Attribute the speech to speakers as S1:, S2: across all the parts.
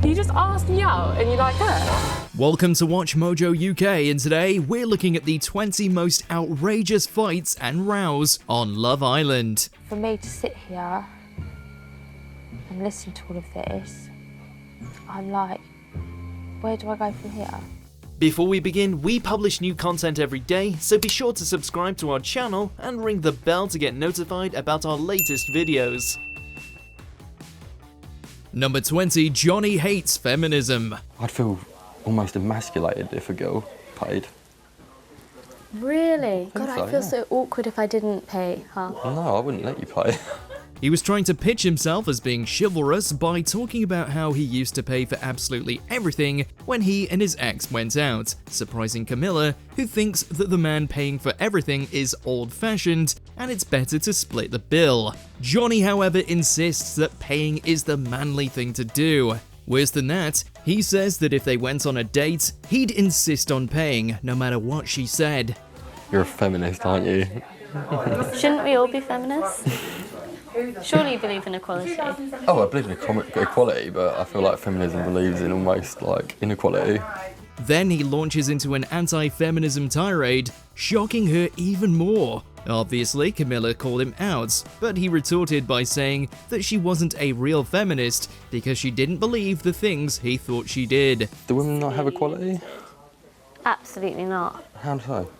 S1: You just asked me out and you like her?
S2: Welcome to WatchMojo UK, and today we're looking at the 20 most outrageous fights and rows on Love Island.
S3: For me to sit here and listen to all of this, I'm like, where do I go from here?
S2: Before we begin, we publish new content every day, so be sure to subscribe to our channel and ring the bell to get notified about our latest videos. Number 20, Johnny hates feminism.
S4: I'd feel almost emasculated if a girl paid.
S3: Really? God,
S4: so,
S3: I feel
S4: yeah.
S3: so awkward if I didn't pay, huh?
S4: No, I wouldn't let you pay.
S2: He was trying to pitch himself as being chivalrous by talking about how he used to pay for absolutely everything when he and his ex went out, surprising Camilla, who thinks that the man paying for everything is old-fashioned and it's better to split the bill. Johnny, however, insists that paying is the manly thing to do. Worse than that, he says that if they went on a date, he'd insist on paying no matter what she said.
S4: You're a feminist, aren't you?
S3: Shouldn't we all be feminists? Surely you believe in equality.
S4: Oh, I believe in equality, but I feel like feminism believes in almost like inequality.
S2: Then he launches into an anti-feminism tirade, shocking her even more. Obviously, Camilla called him out, but he retorted by saying that she wasn't a real feminist because she didn't believe the things he thought she did.
S4: Do women not have equality?
S3: Absolutely not.
S4: How so?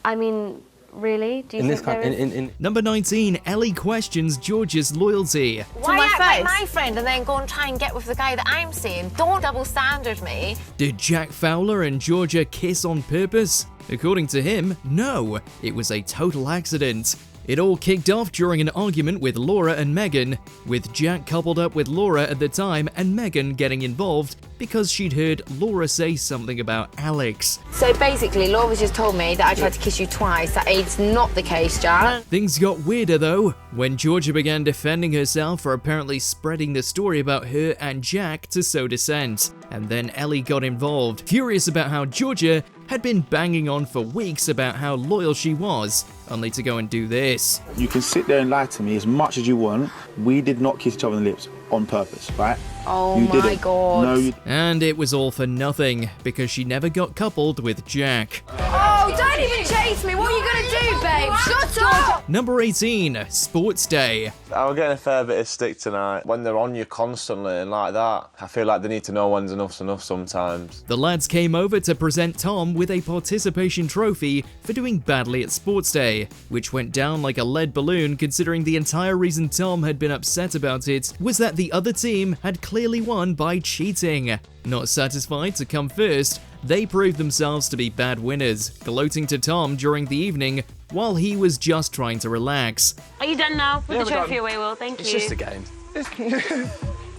S3: I mean, really? Do you
S4: In
S3: think
S4: this kind,
S3: there is?
S4: in
S2: Number 19, Ellie questions George's loyalty.
S5: Why act like my friend and then go and try and get with the guy that I'm seeing? Don't double standard me.
S2: Did Jack Fowler and Georgia kiss on purpose? According to him, no, it was a total accident. It all kicked off during an argument with Laura and Megan, with Jack coupled up with Laura at the time and Megan getting involved because she'd heard Laura say something about Alex.
S5: So basically, Laura's just told me that I tried to kiss you twice. That it's not the case, Jack.
S2: Things got weirder though, when Georgia began defending herself for apparently spreading the story about her and Jack to sow dissent. And then Ellie got involved, furious about how Georgia had been banging on for weeks about how loyal she was, only to go and do this.
S6: You can sit there and lie to me as much as you want. We did not kiss each other on the lips on purpose, right?
S5: Oh
S6: you
S5: my
S6: didn't.
S5: God.
S6: No, you...
S2: And it was all for nothing, because she never got coupled with Jack.
S5: Oh, don't even chase me. What are you going to do, babe? Shut up!
S2: Number 18, Sports Day.
S7: I'm getting a fair bit of stick tonight. When they're on you constantly and like that, I feel like they need to know when's enough's enough sometimes.
S2: The lads came over to present Tom with a participation trophy for doing badly at Sports Day, which went down like a lead balloon considering the entire reason Tom had been upset about it was that the other team had clearly won by cheating. Not satisfied to come first, they proved themselves to be bad winners, gloating to Tom during the evening while he was just trying to relax.
S1: Are you done now? Put the trophy away, Will. Thank you.
S8: It's just a game.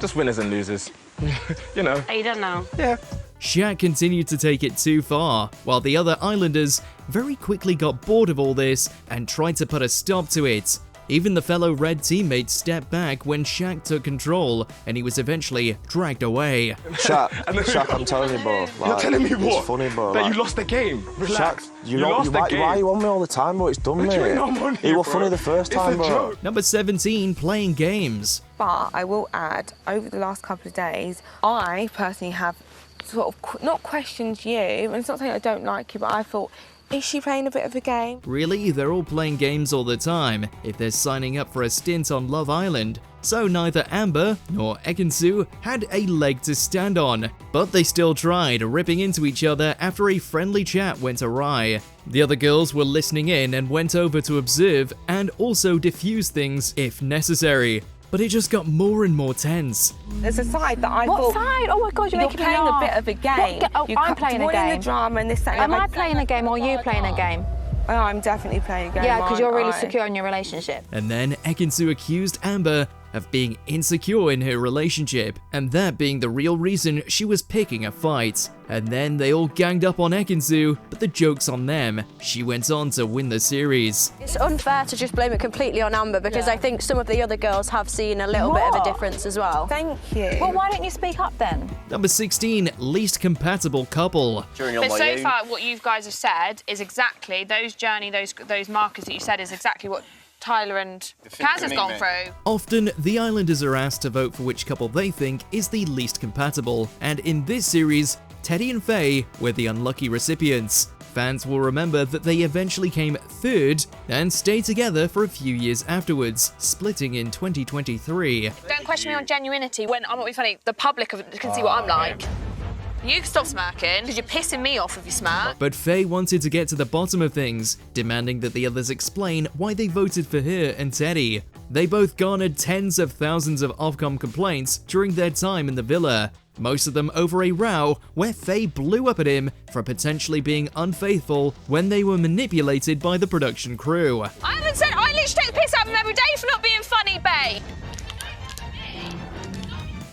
S8: Just winners and losers. You know.
S1: Are you done now?
S8: Yeah.
S2: Shaq continued to take it too far, while the other Islanders very quickly got bored of all this and tried to put a stop to it. Even the fellow Red teammates stepped back when Shaq took control, and he was eventually dragged away.
S7: Shaq, I'm telling you, bro. Like,
S8: You're telling me what?
S7: It's funny, bro.
S8: That
S7: like,
S8: you lost the game. Relax.
S7: Shaq,
S8: you lost the game.
S7: Why are you on me all the time, bro? It's done,
S8: What do you
S7: mate.
S8: mean I'm on
S7: You
S8: you,
S7: were
S8: bro?
S7: funny the first
S8: It's
S7: time,
S8: a
S7: bro.
S8: joke.
S2: Number 17, playing games.
S9: But I will add, over the last couple of days, I personally have sort of not questioned you, and it's not saying I don't like you, but I thought, is she playing a bit of a game?
S2: Really, they're all playing games all the time if they're signing up for a stint on Love Island. So neither Amber nor Ekansu had a leg to stand on, but they still tried, ripping into each other after a friendly chat went awry. The other girls were listening in and went over to observe and also diffuse things if necessary. But it just got more and more tense.
S9: There's a side that I
S3: What
S9: thought...
S3: side? Oh my God, you're making me
S9: playing a
S3: laugh.
S9: bit of a game.
S3: I'm playing a game.
S9: The drama and this, that,
S3: Am I playing a game or are you playing a game?
S9: Oh, I'm definitely playing a game.
S3: Yeah, because you're really
S9: aren't I?
S3: secure in your relationship.
S2: And then Ekansu accused Amber of being insecure in her relationship, and that being the real reason she was picking a fight. And then they all ganged up on Ekansu, but the joke's on them. She went on to win the series.
S10: It's unfair to just blame it completely on Amber because I think some of the other girls have seen a little bit of a difference as well.
S9: Thank you.
S3: Well, why don't you speak up then?
S2: Number 16, least compatible couple.
S1: But so far, what you guys have said is exactly those markers that you said is exactly what
S9: Tyler and Kaz has gone through.
S2: Often, the Islanders are asked to vote for which couple they think is the least compatible, and in this series, Teddy and Faye were the unlucky recipients. Fans will remember that they eventually came third and stayed together for a few years afterwards, splitting in 2023.
S9: Don't question me on genuinity when I'm not being funny. The public can see what I'm like. You can stop smirking, because you're pissing me off if you smirk.
S2: But Faye wanted to get to the bottom of things, demanding that the others explain why they voted for her and Teddy. They both garnered tens of thousands of Ofcom complaints during their time in the villa, most of them over a row where Faye blew up at him for potentially being unfaithful when they were manipulated by the production crew.
S9: I haven't said I literally take the piss out of him every day for not being funny, babe.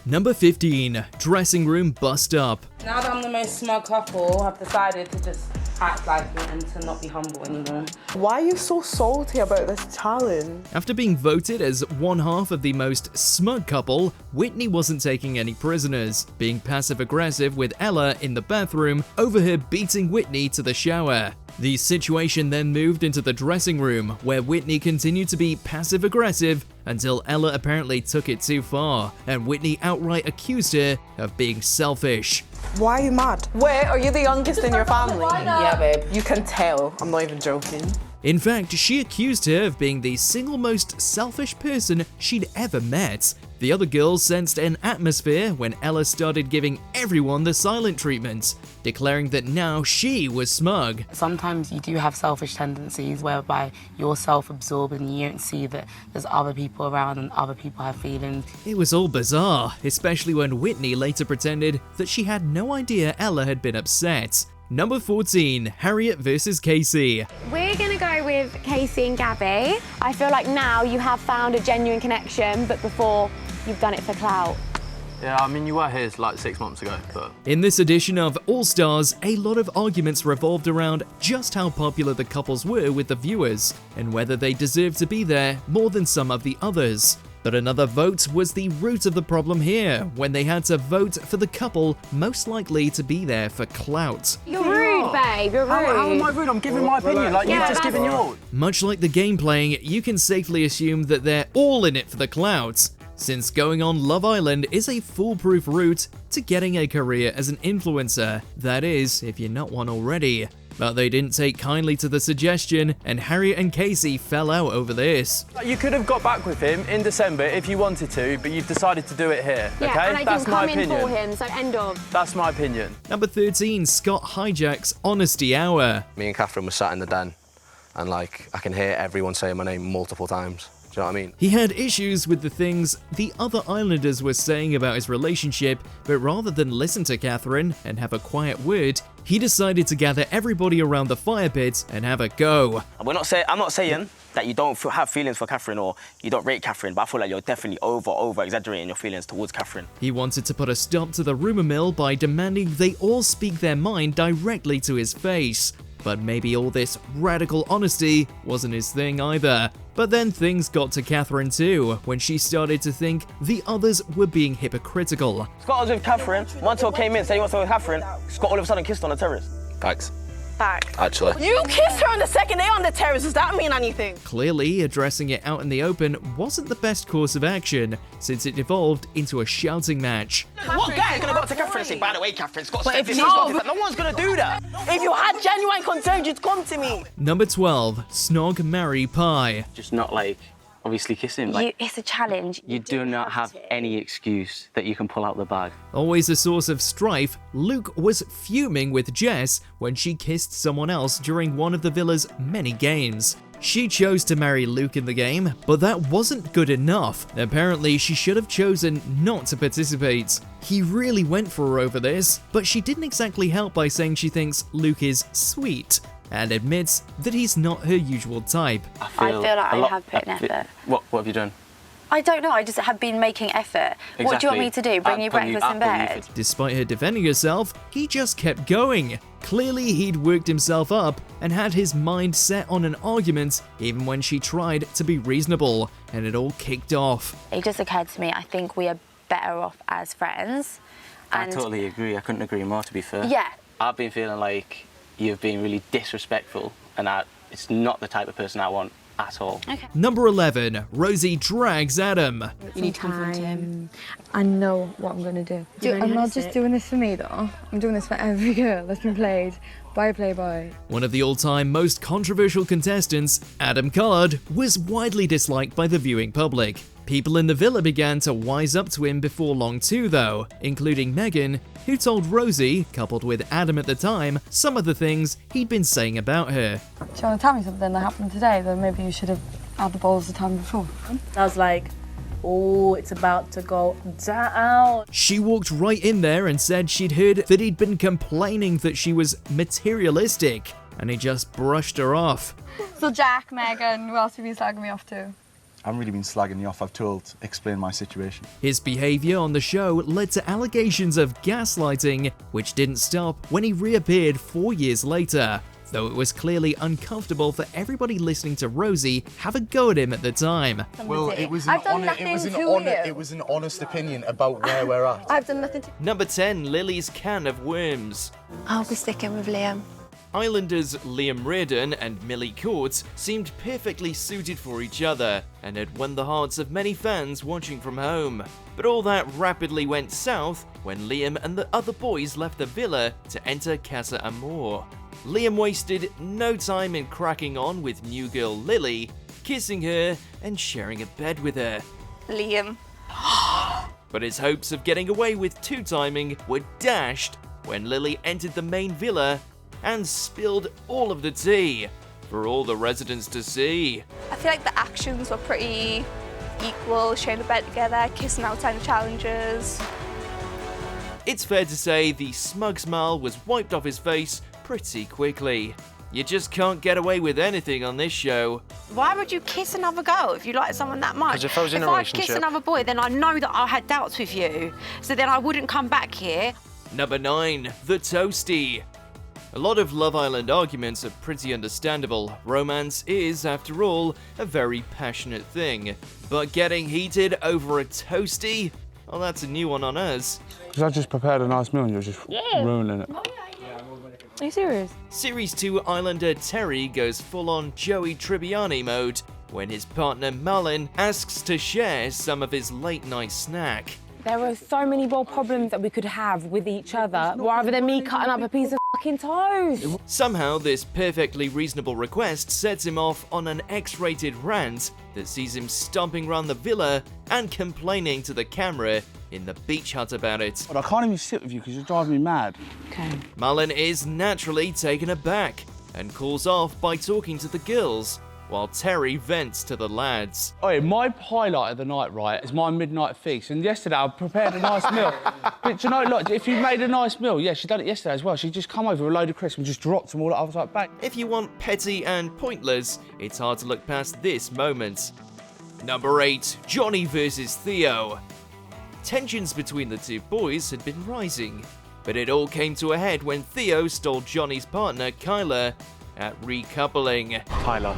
S2: Number 15, dressing room bust up.
S11: Now that I'm the most smug couple, I've decided to just act like it and to not be humble anymore.
S12: Why are you so salty about this challenge?
S2: After being voted as one half of the most smug couple, Whitney wasn't taking any prisoners, being passive-aggressive with Ella in the bathroom over her beating Whitney to the shower. The situation then moved into the dressing room, where Whitney continued to be passive-aggressive until Ella apparently took it too far, and Whitney outright accused her of being selfish.
S12: Why are you mad? Wait, are you the youngest in your family? Yeah, babe. You can tell. I'm not even joking.
S2: In fact, she accused her of being the single most selfish person she'd ever met. The other girls sensed an atmosphere when Ella started giving everyone the silent treatment, declaring that now she was smug.
S11: Sometimes you do have selfish tendencies whereby you're self-absorbed and you don't see that there's other people around and other people have feelings.
S2: It was all bizarre, especially when Whitney later pretended that she had no idea Ella had been upset. Number 14, Harriet versus Casey.
S3: We're gonna go with Casey and Gabby. I feel like now you have found a genuine connection, but before you've done it for clout.
S13: Yeah, I mean, you were here like 6 months ago, but...
S2: In this edition of All Stars, a lot of arguments revolved around just how popular the couples were with the viewers, and whether they deserved to be there more than some of the others. But another vote was the root of the problem here, when they had to vote for the couple most likely to be there for clout.
S3: You're rude, babe, you're rude.
S13: How am I rude? I'm giving my opinion, like you've just given yours.
S2: Much like the game playing, you can safely assume that they're all in it for the clout, since going on Love Island is a foolproof route to getting a career as an influencer. That is, if you're not one already. But they didn't take kindly to the suggestion, and Harriet and Casey fell out over this.
S13: You could have got back with him in December if you wanted to, but you've decided to do it here,
S3: yeah,
S13: okay?
S3: And I
S13: That's my opinion.
S3: In for him, so end of.
S13: That's my opinion.
S2: Number 13, Scott hijacks Honesty Hour.
S14: Me and Catherine were sat in the den, and like, I can hear everyone saying my name multiple times. Do you know what I mean?
S2: He had issues with the things the other Islanders were saying about his relationship, but rather than listen to Catherine and have a quiet word, he decided to gather everybody around the fire pit and have a go.
S15: I'm not saying that you don't have feelings for Catherine or you don't rate Catherine, but I feel like you're definitely over exaggerating your feelings towards Catherine.
S2: He wanted to put a stop to the rumor mill by demanding they all speak their mind directly to his face. But maybe all this radical honesty wasn't his thing either. But then things got to Catherine too, when she started to think the others were being hypocritical.
S15: Scott was with Catherine, Montel came in, said he wants to go with Catherine, Scott all of a sudden kissed on the terrace.
S14: Thanks.
S12: Back.
S14: Actually.
S12: You kissed her on the second day on the terrace, does that mean anything?
S2: Clearly, addressing it out in the open wasn't the best course of action, since it evolved into a shouting match.
S15: What guy is going to go up to Catherine and say, by the way, Catherine, Scott
S12: But
S15: said
S12: if
S15: this,
S12: no,
S15: Scott, no one's going to do that.
S12: If you had genuine concern, you'd come to me.
S2: Number 12, Snog, Marry, Pie.
S16: Just not like, obviously kissing. Like,
S3: It's a challenge.
S16: you do not have any excuse that you can pull out the bag.
S2: Always a source of strife, Luke was fuming with Jess when she kissed someone else during one of the villa's many games. She chose to marry Luke in the game, but that wasn't good enough. Apparently, she should have chosen not to participate. He really went for her over this, but she didn't exactly help by saying she thinks Luke is sweet, and admits that he's not her usual type.
S3: I feel like I have put in effort.
S16: What have you done?
S3: I don't know, I just have been making effort.
S16: Exactly.
S3: What do you want me to do? Bring you breakfast in bed?
S2: Despite her defending herself, he just kept going. Clearly, he'd worked himself up and had his mind set on an argument even when she tried to be reasonable, and it all kicked off.
S3: It just occurred to me, I think we are better off as friends.
S16: I totally agree. I couldn't agree more, to be fair.
S3: Yeah.
S16: I've been feeling like you've been really disrespectful, and it's not the type of person I want at all.
S1: Okay.
S2: Number 11, Rosie drags Adam.
S9: You need to confront him. I know what I'm going to do. I'm not just doing this for me, though. I'm doing this for every girl that's been played by a playboy.
S2: One of the all-time most controversial contestants, Adam Card, was widely disliked by the viewing public. People in the villa began to wise up to him before long too, though, including Megan, who told Rosie, coupled with Adam at the time, some of the things he'd been saying about her.
S9: Do you want to tell me something that happened today that maybe you should have had the balls the time before?
S11: I was like, oh, it's about to go down.
S2: She walked right in there and said she'd heard that he'd been complaining that she was materialistic, and he just brushed her off.
S9: So Jack, Megan, who else have you slagging me off to?
S6: I haven't really been slagging you off. I've explained my situation.
S2: His behaviour on the show led to allegations of gaslighting, which didn't stop when he reappeared 4 years later, though it was clearly uncomfortable for everybody listening to Rosie have a go at him at the time.
S6: Well, it was an honest opinion about where we're at.
S9: I've done nothing to...
S2: Number 10, Lily's can of worms.
S9: I'll be sticking with Liam.
S2: Islanders Liam Reardon and Millie Courts seemed perfectly suited for each other and had won the hearts of many fans watching from home. But all that rapidly went south when Liam and the other boys left the villa to enter Casa Amor. Liam wasted no time in cracking on with new girl Lily, kissing her and sharing a bed with her.
S9: Liam.
S2: But his hopes of getting away with two-timing were dashed when Lily entered the main villa and spilled all of the tea for all the residents to see.
S17: I feel like the actions were pretty equal, sharing a bed together, kissing outside the challenges.
S2: It's fair to say the smug smile was wiped off his face pretty quickly. You just can't get away with anything on this show.
S18: Why would you kiss another girl if you like someone that much?
S14: If I was in a relationship...
S18: kiss another boy, then I know that I had doubts with you, so then I wouldn't come back here.
S2: Number 9, the toastie. A lot of Love Island arguments are pretty understandable. Romance is, after all, a very passionate thing. But getting heated over a toastie? Well, that's a new one on us.
S6: Because I just prepared a nice meal and you're just ruining it.
S9: Are you serious?
S2: Series 2 Islander Terry goes full-on Joey Tribbiani mode when his partner Malin asks to share some of his late-night snack.
S1: There are so many more problems that we could have with each other rather than me cutting up a piece of fucking toast.
S2: Somehow, this perfectly reasonable request sets him off on an X-rated rant that sees him stomping around the villa and complaining to the camera in the beach hut about it.
S6: But I can't even sit with you because you're driving me mad.
S1: Okay.
S2: Malin is naturally taken aback and calls off by talking to the girls, while Terry vents to the lads.
S19: Oh, my highlight of the night, right, is my midnight feast. And yesterday I prepared a nice meal. But you know, look, if you made a nice meal, yeah, she done it yesterday as well. She just come over with a load of crisps and just dropped them all. I was like, bang.
S2: If you want petty and pointless, it's hard to look past this moment. Number 8, Johnny versus Theo. Tensions between the two boys had been rising, but it all came to a head when Theo stole Johnny's partner, Kyla, at recoupling.
S8: Kyla.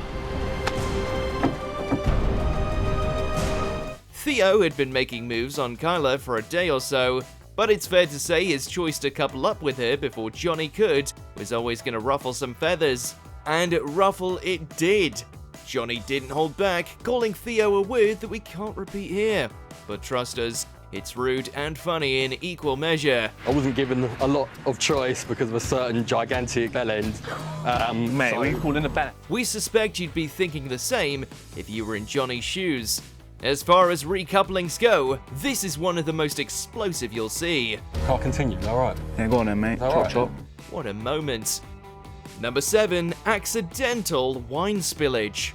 S2: Theo had been making moves on Kyla for a day or so, but it's fair to say his choice to couple up with her before Johnny could was always going to ruffle some feathers. And ruffle it did. Johnny didn't hold back, calling Theo a word that we can't repeat here. But trust us, it's rude and funny in equal measure.
S4: I wasn't given a lot of choice because of a certain gigantic bellend.
S8: Mate, what are you calling a bellend?
S2: We suspect you'd be thinking the same if you were in Johnny's shoes. As far as recouplings go, this is one of the most explosive you'll see.
S4: Can't continue, all right?
S6: Yeah, go on then, mate. Chop, chop.
S2: What a moment. Number 7, accidental wine spillage.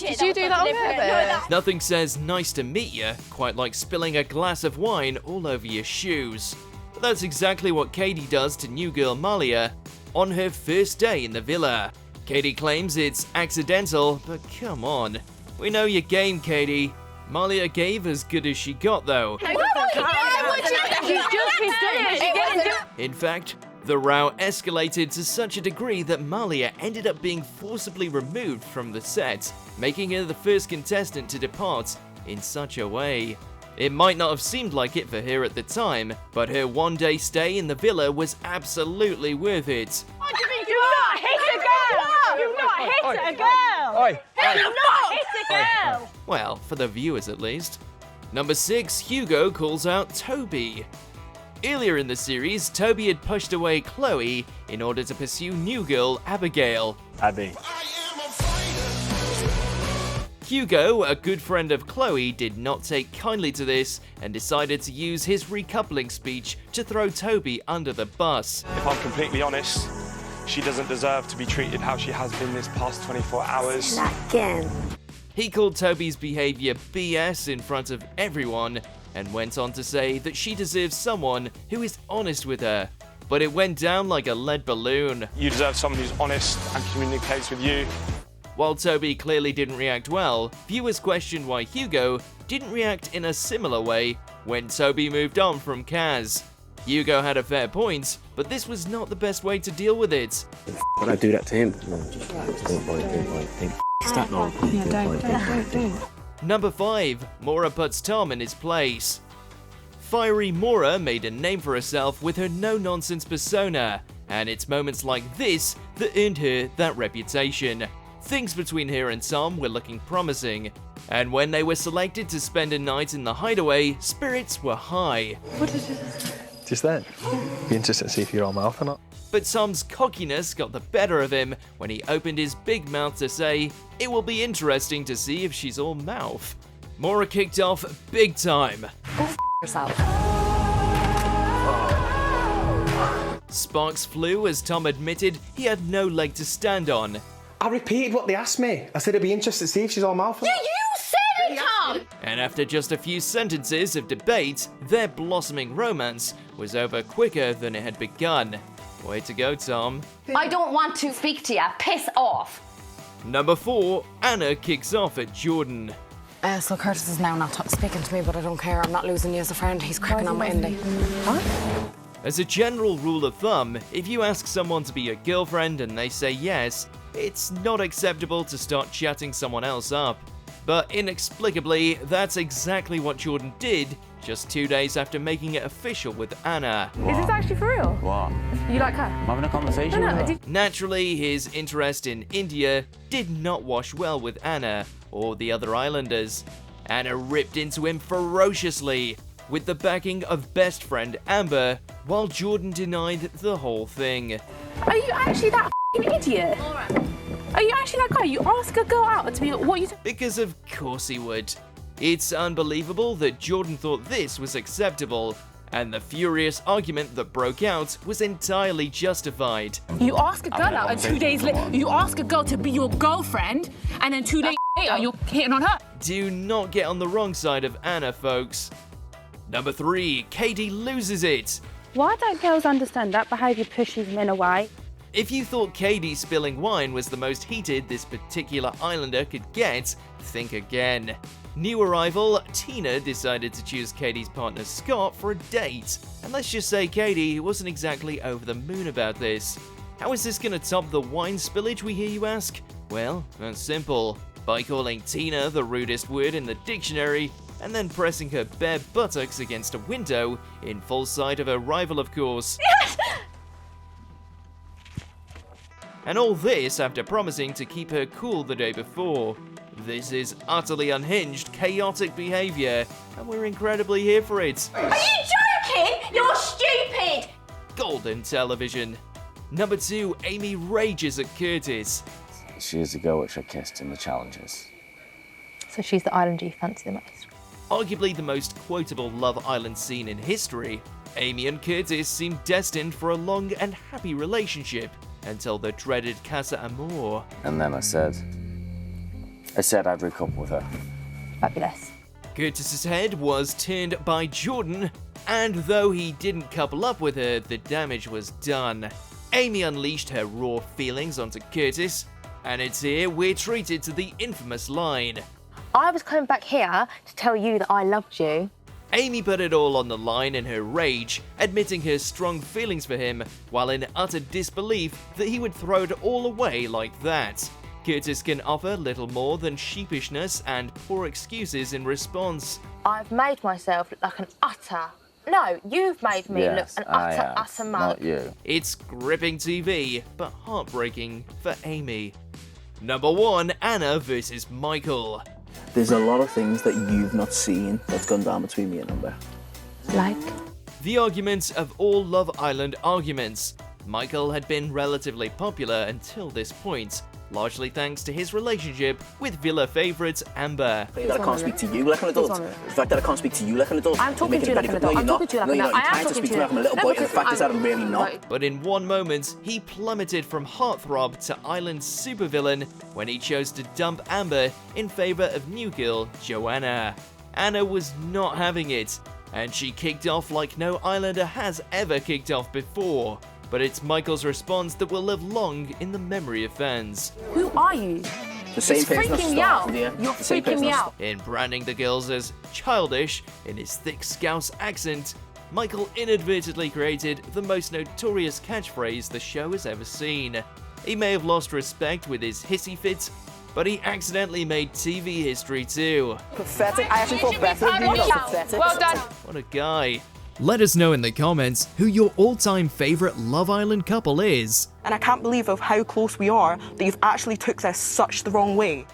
S9: Did you do that on purpose?
S2: Nothing says nice to meet you quite like spilling a glass of wine all over your shoes. But that's exactly what Kady does to new girl Malia on her first day in the villa. Kady claims it's accidental, but come on. We know your game, Kady. Malia gave as good as she got, though. In fact, the row escalated to such a degree that Malia ended up being forcibly removed from the set, making her the first contestant to depart in such a way. It might not have seemed like it for her at the time, but her one-day stay in the villa was absolutely worth it.
S1: What do you mean? Do not hit a girl! Do not hit
S18: hit a girl!
S8: Oi!
S18: How do you not hit a girl?
S2: Well, for the viewers at least. Number 6, Hugo calls out Toby. Earlier in the series, Toby had pushed away Chloe in order to pursue new girl Abigail.
S8: Abby.
S2: Hugo, a good friend of Chloe, did not take kindly to this and decided to use his recoupling speech to throw Toby under the bus.
S8: If I'm completely honest, she doesn't deserve to be treated how she has been this past 24 hours.
S2: Not again. He called Toby's behaviour BS in front of everyone and went on to say that she deserves someone who is honest with her. But it went down like a lead balloon.
S8: You deserve someone who's honest and communicates with you.
S2: While Toby clearly didn't react well, viewers questioned why Hugo didn't react in a similar way when Toby moved on from Kaz. Hugo had a fair point, but this was not the best way to deal with it.
S20: Would I do that to him?
S2: Number 5, Mora puts Tom in his place. Fiery Mora made a name for herself with her no-nonsense persona, and it's moments like this that earned her that reputation. Things between her and Tom were looking promising, and when they were selected to spend a night in the hideaway, spirits were high.
S20: What is it? Just then. Be interested to see if you're all mouth or not.
S2: But Tom's cockiness got the better of him when he opened his big mouth to say, "It will be interesting to see if she's all mouth." Mora kicked off big time.
S10: Go f yourself.
S2: Sparks flew as Tom admitted he had no leg to stand on.
S21: I repeated what they asked me. I said I'd be interested to see if she's all mouth.
S18: Yeah, you said it, Tom!
S2: And after just a few sentences of debate, their blossoming romance was over quicker than it had begun. Way to go, Tom.
S18: I don't want to speak to you. Piss off.
S2: Number 4, Anna kicks off at Jordan.
S11: So Curtis is now not speaking to me, but I don't care. I'm not losing you as a friend. He's cracking on my indie.
S2: As a general rule of thumb, if you ask someone to be your girlfriend and they say yes, it's not acceptable to start chatting someone else up. But inexplicably, that's exactly what Jordan did just 2 days after making it official with Anna.
S9: Is this actually for real?
S16: What?
S9: You like her?
S16: I'm having a conversation with her.
S2: Naturally, his interest in India did not wash well with Anna or the other islanders. Anna ripped into him ferociously, with the backing of best friend Amber, while Jordan denied the whole thing.
S9: Are you actually that f***ing idiot? Are you actually that guy? You ask a girl out to be what you...
S2: Because of course he would. It's unbelievable that Jordan thought this was acceptable, and the furious argument that broke out was entirely justified.
S9: You ask a girl out and 2 days later, you ask a girl to be your girlfriend, and then 2 days later, you're hitting on her.
S2: Do not get on the wrong side of Anna, folks. Number 3, Kady loses it.
S3: Why don't girls understand that behaviour pushes men away?
S2: If you thought Kady spilling wine was the most heated this particular islander could get, think again. New arrival, Tina decided to choose Kady's partner Scott for a date. And let's just say Kady wasn't exactly over the moon about this. How is this gonna top the wine spillage, we hear you ask? Well, that's simple. By calling Tina the rudest word in the dictionary, and then pressing her bare buttocks against a window in full sight of her rival, of course.
S18: Yes!
S2: And all this after promising to keep her cool the day before. This is utterly unhinged, chaotic behaviour, and we're incredibly here for it.
S18: Are you joking? You're stupid!
S2: Golden television. Number 2, Amy rages at Curtis.
S16: She is the girl which I kissed in the challenges.
S3: So she's the islander you fancy the most?
S2: Arguably the most quotable Love Island scene in history, Amy and Curtis seem destined for a long and happy relationship until the dreaded Casa Amor.
S16: And then I said I'd recouple with her.
S3: Fabulous.
S2: Curtis's head was turned by Jordan, and though he didn't couple up with her, the damage was done. Amy unleashed her raw feelings onto Curtis, and it's here we're treated to the infamous line.
S3: I was coming back here to tell you that I loved you.
S2: Amy put it all on the line in her rage, admitting her strong feelings for him, while in utter disbelief that he would throw it all away like that. Curtis can offer little more than sheepishness and poor excuses in response.
S3: I've made myself look like an utter... No, you've made me look an utter mug.
S16: Not you.
S2: It's gripping TV, but heartbreaking for Amy. Number 1, Anna versus Michael.
S5: There's a lot of things that you've not seen that's gone down between me and Amber.
S3: Like?
S2: The argument of all Love Island arguments. Michael had been relatively popular until this point, largely thanks to his relationship with Villa favourite Amber.
S5: The fact that I can't speak to you like an adult. The fact that I can't speak to you like an adult.
S3: I'm talking to you like an adult. I'm talking to you like an adult.
S5: You're trying to speak to me like I'm a little boy, and the fact is that I'm really not.
S2: But in one moment, he plummeted from heartthrob to island supervillain when he chose to dump Amber in favour of new girl Joanna. Anna was not having it, and she kicked off like no islander has ever kicked off before. But it's Michael's response that will live long in the memory of fans.
S3: Who are you?
S5: The same person that started, yeah.
S3: You're freaking me out.
S2: In branding the girls as childish in his thick Scouse accent, Michael inadvertently created the most notorious catchphrase the show has ever seen. He may have lost respect with his hissy fits, but he accidentally made TV history too.
S12: Pathetic. I actually feel better than you. Pathetic.
S17: Well done.
S2: What a guy. Let us know in the comments who your all-time favourite Love Island couple is.
S12: And I can't believe of how close we are that you've actually took this such the wrong way.